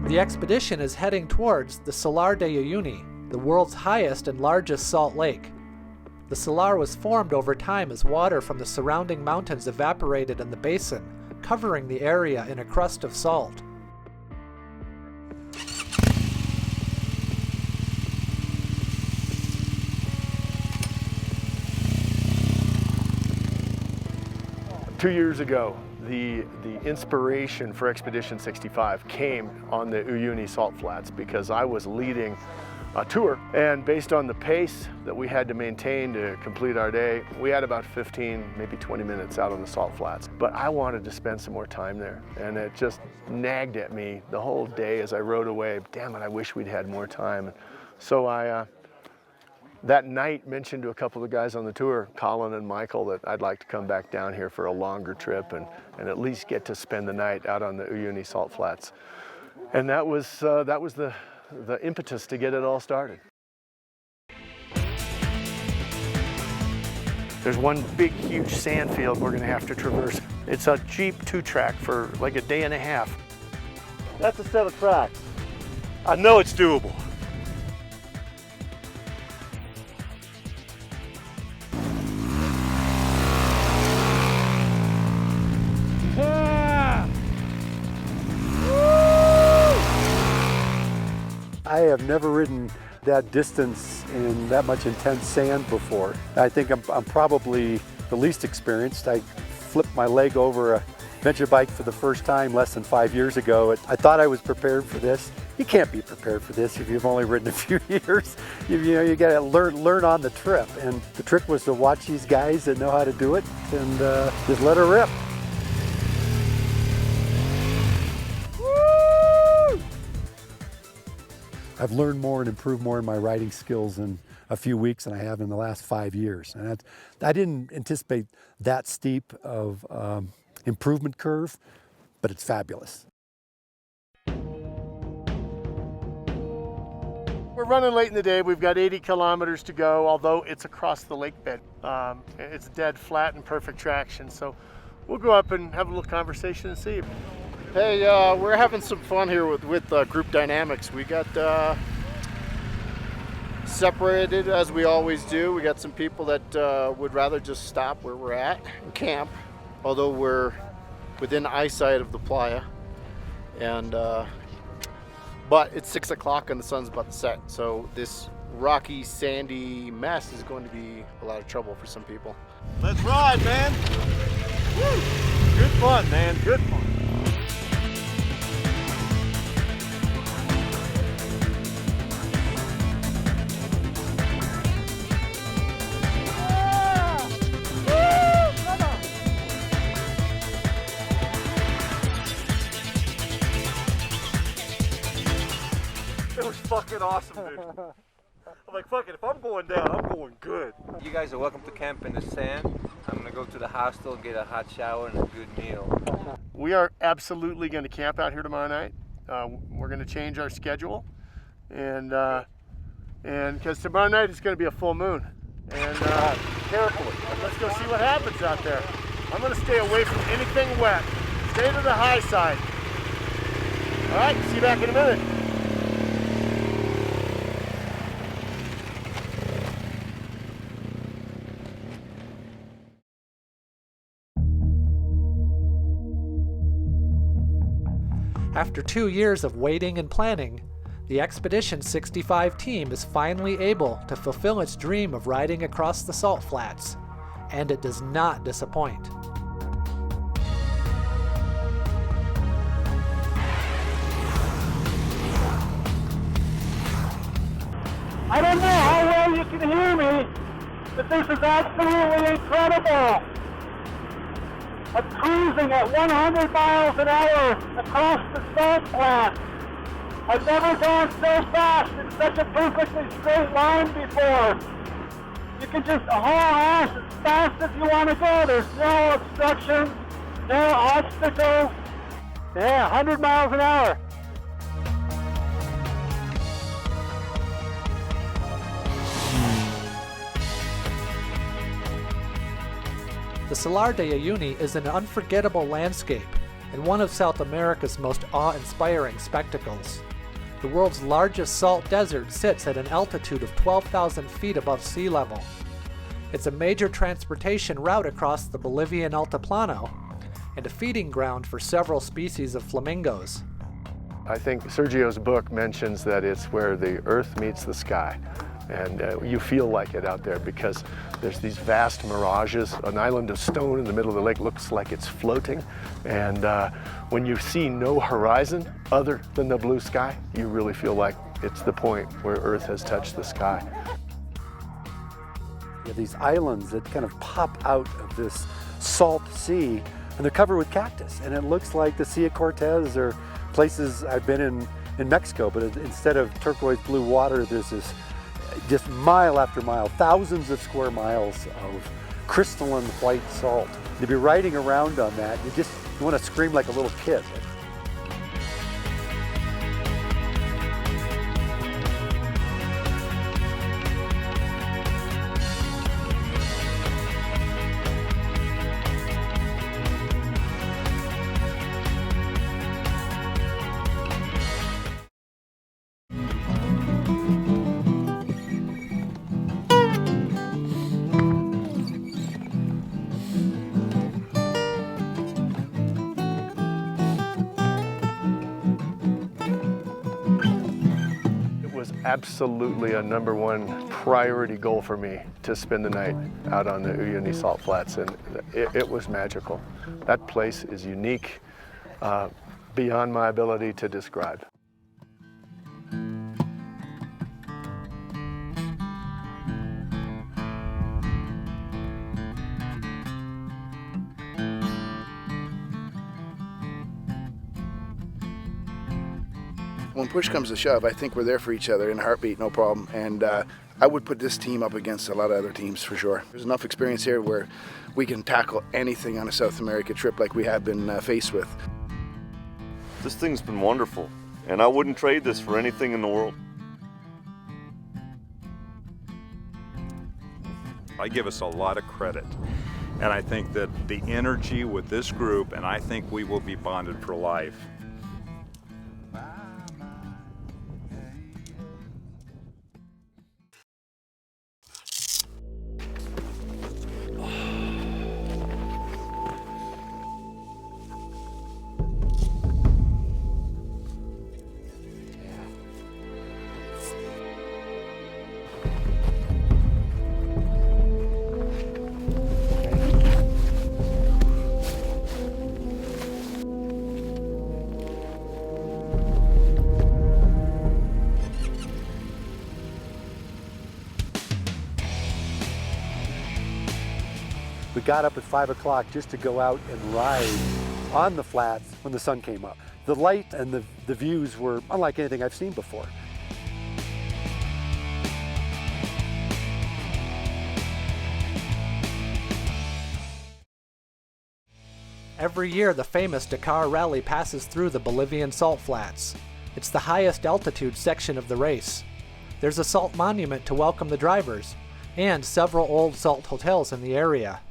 The expedition is heading towards the Salar de Uyuni, the world's highest and largest salt lake. The salar was formed over time as water from the surrounding mountains evaporated in the basin, covering the area in a crust of salt. Two years ago, the inspiration for Expedition 65 came on the Uyuni Salt Flats because I was leading a tour, and based on the pace that we had to maintain to complete our day, we had about 15, maybe 20 minutes out on the Salt Flats. But I wanted to spend some more time there, and it just nagged at me the whole day as I rode away. Damn it, I wish we'd had more time. So I that night mentioned to a couple of guys on the tour, Colin and Michael, that I'd like to come back down here for a longer trip and at least get to spend the night out on the Uyuni Salt Flats. And that was the impetus to get it all started. There's one big, huge sand field we're gonna have to traverse. It's a Jeep 2-track for like a day and a half. That's a set of tracks. I know it's doable. I have never ridden that distance in that much intense sand before. I think I'm probably the least experienced. I flipped my leg over a venture bike for the first time less than 5 years ago. I thought I was prepared for this. You can't be prepared for this if you've only ridden a few years. You got to learn on the trip. And the trick was to watch these guys that know how to do it and just let her rip. I've learned more and improved more in my riding skills in a few weeks than I have in the last 5 years. And I didn't anticipate that steep of improvement curve, but it's fabulous. We're running late in the day. We've got 80 kilometers to go, although it's across the lake bed. It's dead flat and perfect traction. So we'll go up and have a little conversation and see. Hey, we're having some fun here with group dynamics. We got separated as we always do. We got some people that would rather just stop where we're at and camp, although we're within eyesight of the playa. And but it's 6 o'clock and the sun's about to set, so this rocky, sandy mess is going to be a lot of trouble for some people. Let's ride, man! Woo! Good fun, man. Good fun. It was fucking awesome, dude. I'm like, fuck it, if I'm going down, I'm going good. You guys are welcome to camp in the sand. I'm gonna go to the hostel and get a hot shower and a good meal. We are absolutely going to camp out here tomorrow night. We're going to change our schedule, and because tomorrow night is going to be a full moon. And carefully, let's go see what happens out there. I'm going to stay away from anything wet. Stay to the high side. All right, see you back in a minute. After 2 years of waiting and planning, the Expedition 65 team is finally able to fulfill its dream of riding across the salt flats, and it does not disappoint. I don't know how well you can hear me, but this is absolutely incredible. I'm cruising at 100 miles an hour across the salt flats. I've never gone so fast in such a perfectly straight line before. You can just haul ass as fast as you want to go. There's no obstructions, no obstacles. Yeah, 100 miles an hour. The Salar de Uyuni is an unforgettable landscape, and one of South America's most awe-inspiring spectacles. The world's largest salt desert sits at an altitude of 12,000 feet above sea level. It's a major transportation route across the Bolivian Altiplano and a feeding ground for several species of flamingos. I think Sergio's book mentions that it's where the earth meets the sky. And you feel like it out there because there's these vast mirages. An island of stone in the middle of the lake looks like it's floating. And when you see no horizon other than the blue sky, you really feel like it's the point where Earth has touched the sky. You have these islands that kind of pop out of this salt sea, and they're covered with cactus. And it looks like the Sea of Cortez or places I've been in Mexico, but instead of turquoise blue water, there's this just mile after mile, thousands of square miles of crystalline white salt. To be riding around on that, you want to scream like a little kid. Absolutely a #1 priority goal for me to spend the night out on the Uyuni Salt Flats, and it was magical. That place is unique beyond my ability to describe. When push comes to shove, I think we're there for each other in a heartbeat, no problem. And I would put this team up against a lot of other teams for sure. There's enough experience here where we can tackle anything on a South America trip like we have been faced with. This thing's been wonderful, and I wouldn't trade this for anything in the world. I give us a lot of credit, and I think that the energy with this group, and I think we will be bonded for life. We got up at 5 o'clock just to go out and ride on the flats when the sun came up. The light and the views were unlike anything I've seen before. Every year, the famous Dakar Rally passes through the Bolivian salt flats. It's the highest altitude section of the race. There's a salt monument to welcome the drivers, and several old salt hotels in the area.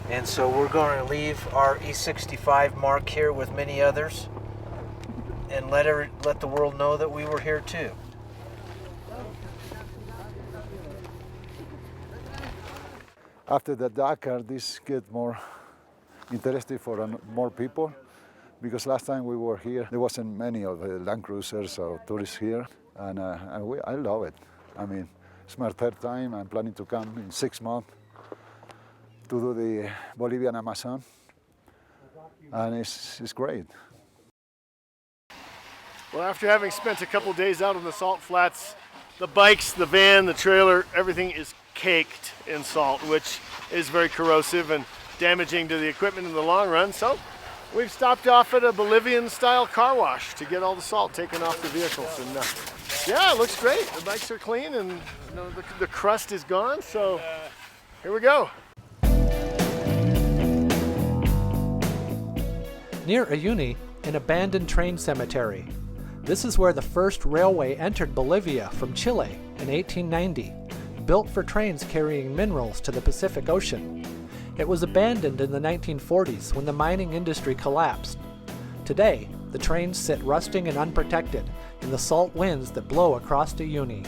And so we're going to leave our E65 mark here with many others and let the world know that we were here too. After the Dakar, this gets more interesting for more people, because last time we were here, there wasn't many of the Land Cruisers or tourists here, and I love it. I mean, it's my third time. I'm planning to come in 6 months to do the Bolivian Amazon, and it's great. Well, after having spent a couple days out on the salt flats, the bikes, the van, the trailer, everything is caked in salt, which is very corrosive and damaging to the equipment in the long run. So we've stopped off at a Bolivian-style car wash to get all the salt taken off the vehicles. And yeah, it looks great. The bikes are clean, and the crust is gone. So here we go. Near Uyuni, an abandoned train cemetery. This is where the first railway entered Bolivia from Chile in 1890, built for trains carrying minerals to the Pacific Ocean. It was abandoned in the 1940s when the mining industry collapsed. Today, the trains sit rusting and unprotected in the salt winds that blow across Uyuni.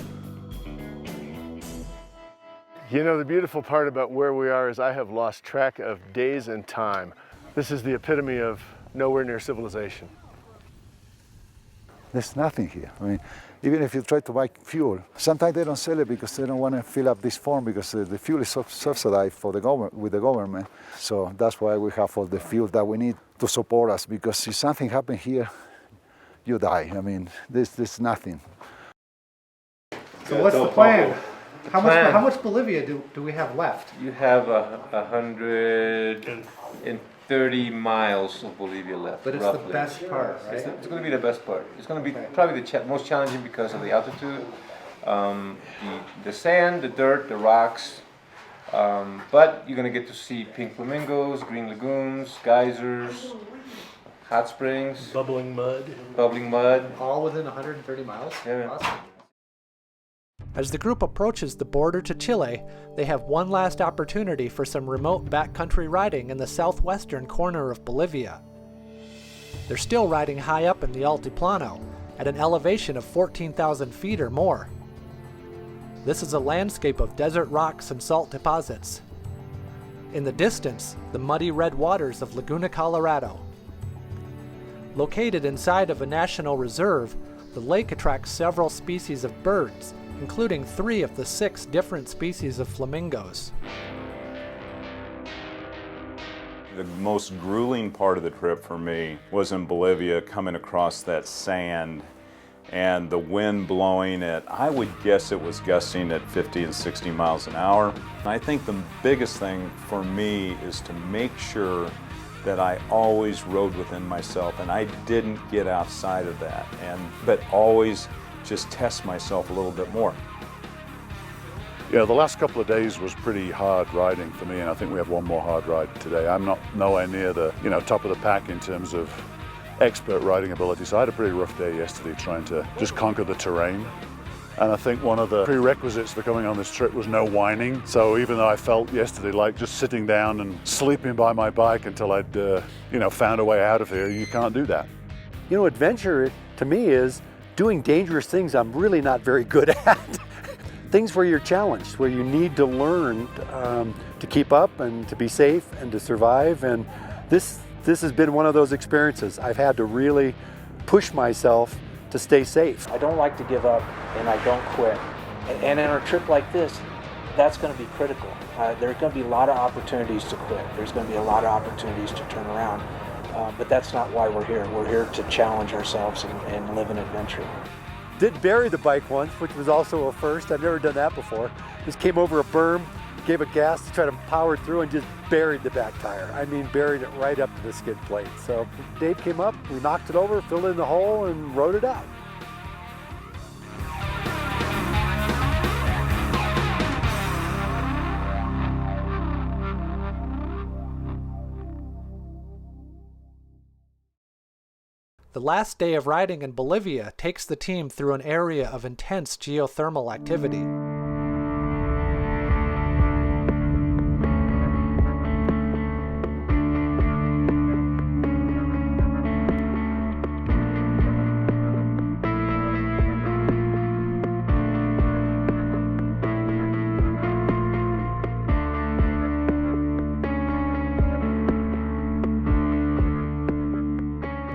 You know, the beautiful part about where we are is I have lost track of days and time. This is the epitome of nowhere near civilization. There's nothing here. I mean, even if you try to buy fuel, sometimes they don't sell it because they don't want to fill up this form because the fuel is subsidized for with the government. So that's why we have all the fuel that we need to support us, because if something happens here, you die. I mean, there's nothing. So what's the plan? How much Bolivia do we have left? You have 130 miles of Bolivia left. But it's roughly. the best part, right? It's going to be the best part. It's going to be probably the most challenging because of the altitude, the sand, the dirt, the rocks. But you're going to get to see pink flamingos, green lagoons, geysers, hot springs, Bubbling mud. All within 130 miles? Yeah. Awesome. As the group approaches the border to Chile, they have one last opportunity for some remote backcountry riding in the southwestern corner of Bolivia. They're still riding high up in the Altiplano, at an elevation of 14,000 feet or more. This is a landscape of desert rocks and salt deposits. In the distance, the muddy red waters of Laguna Colorado. Located inside of a national reserve, the lake attracts several species of birds, including 3 of the 6 different species of flamingos. The most grueling part of the trip for me was in Bolivia, coming across that sand and the wind blowing at, I would guess it was gusting at 50 and 60 miles an hour. I think the biggest thing for me is to make sure that I always rode within myself, and I didn't get outside of that, but always just test myself a little bit more. Yeah, the last couple of days was pretty hard riding for me, and I think we have one more hard ride today. I'm nowhere near the top of the pack in terms of expert riding ability, so I had a pretty rough day yesterday trying to just conquer the terrain. And I think one of the prerequisites for coming on this trip was no whining. So even though I felt yesterday like just sitting down and sleeping by my bike until I'd found a way out of here, you can't do that. You know, adventure to me is doing dangerous things I'm really not very good at. Things where you're challenged, where you need to learn to keep up and to be safe and to survive. And this has been one of those experiences. I've had to really push myself to stay safe. I don't like to give up, and I don't quit. And in a trip like this, that's going to be critical. There's going to be a lot of opportunities to quit. There's going to be a lot of opportunities to turn around. But that's not why we're here. We're here to challenge ourselves and live an adventure. Did bury the bike once, which was also a first. I've never done that before. Just came over a berm, gave it gas to try to power through, and just buried the back tire. I mean, buried it right up to the skid plate. So Dave came up, we knocked it over, filled in the hole, and rode it out. The last day of riding in Bolivia takes the team through an area of intense geothermal activity.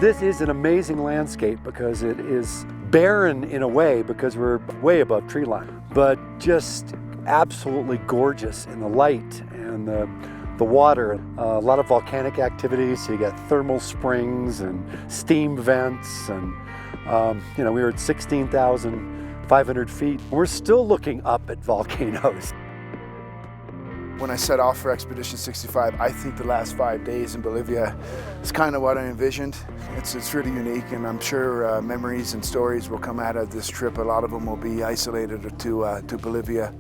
This is an amazing landscape because it is barren in a way because we're way above tree line, but just absolutely gorgeous in the light and the water. A lot of volcanic activities, so you got thermal springs and steam vents, and we were at 16,500 feet. We're still looking up at volcanoes. When I set off for Expedition 65, I think the last 5 days in Bolivia is kind of what I envisioned. It's really unique, and I'm sure memories and stories will come out of this trip. A lot of them will be isolated to Bolivia.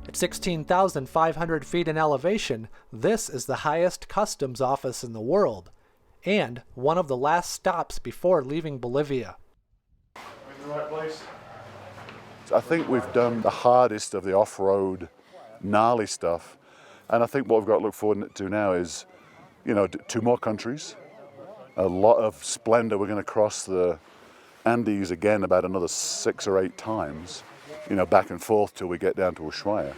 At 16,500 feet in elevation, this is the highest customs office in the world, and one of the last stops before leaving Bolivia. In the right place? I think we've done the hardest of the off-road gnarly stuff. And I think what we've got to look forward to now is, you know, 2 more countries, a lot of splendor. We're going to cross the Andes again about another 6 or 8 times, you know, back and forth till we get down to Ushuaia.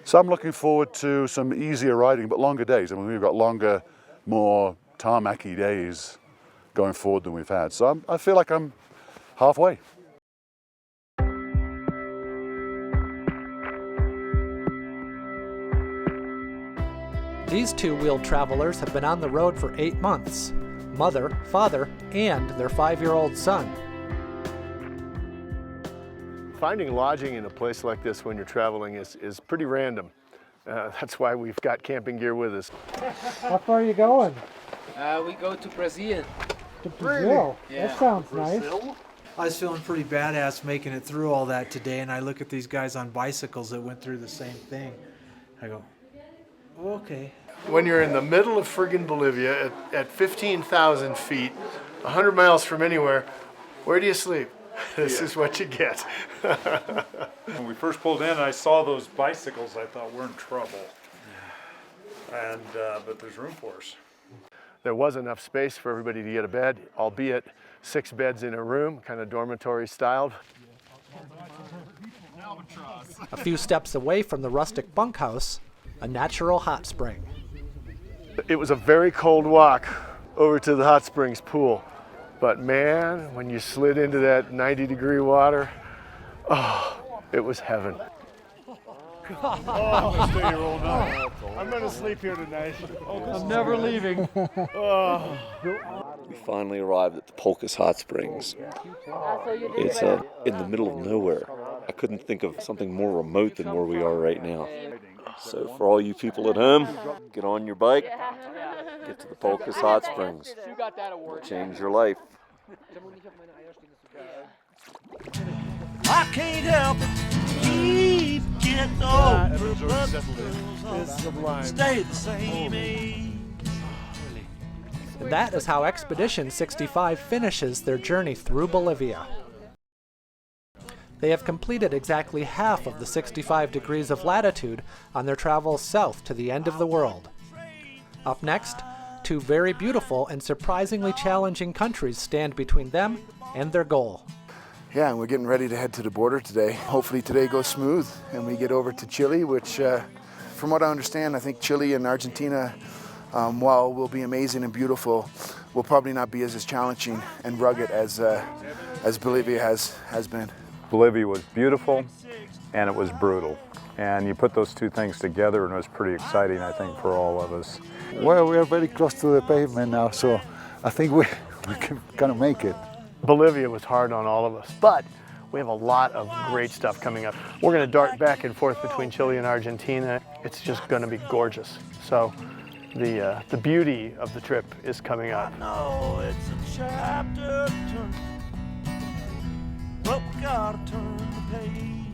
So I'm looking forward to some easier riding, but longer days. I mean, we've got longer, more tarmacy days going forward than we've had. So I feel like I'm halfway. These 2-wheeled travelers have been on the road for 8 months. Mother, father, and their 5-year-old son. Finding lodging in a place like this when you're traveling is pretty random. That's why we've got camping gear with us. How far are you going? We go to Brazil. To Brazil? Yeah. That sounds nice. I was feeling pretty badass making it through all that today, and I look at these guys on bicycles that went through the same thing. I go, okay. When you're in the middle of friggin' Bolivia at 15,000 feet, 100 miles from anywhere, where do you sleep? This is what you get. When we first pulled in, I saw those bicycles. I thought we're in trouble. And but there's room for us. There was enough space for everybody to get a bed, albeit 6 beds in a room, kind of dormitory styled. A few steps away from the rustic bunkhouse, a natural hot spring. It was a very cold walk over to the hot springs pool. But man, when you slid into that 90-degree water, oh, it was heaven. I'm gonna stay here all night. I'm gonna sleep here tonight. I'm never leaving. We finally arrived at the Polkas Hot Springs. It's in the middle of nowhere. I couldn't think of something more remote than where we are right now. So for all you people at home, get on your bike, get to the Polkas Hot Springs. It'll change your life. I can't help it. Keep getting older, but the girls stay the same age. And that is how Expedition 65 finishes their journey through Bolivia. They have completed exactly half of the 65 degrees of latitude on their travels south to the end of the world. Up next, 2 very beautiful and surprisingly challenging countries stand between them and their goal. Yeah, and we're getting ready to head to the border today. Hopefully today goes smooth and we get over to Chile, which from what I understand, I think Chile and Argentina, while will be amazing and beautiful, will probably not be as challenging and rugged as Bolivia has been. Bolivia was beautiful and it was brutal. And you put those 2 things together and it was pretty exciting, I think, for all of us. Well, we are very close to the pavement now, so I think we can kind of make it. Bolivia was hard on all of us, but we have a lot of great stuff coming up. We're going to dart back and forth between Chile and Argentina. It's just going to be gorgeous. So the beauty of the trip is coming up. I know it's a chapter to turn, but we gotta turn the page.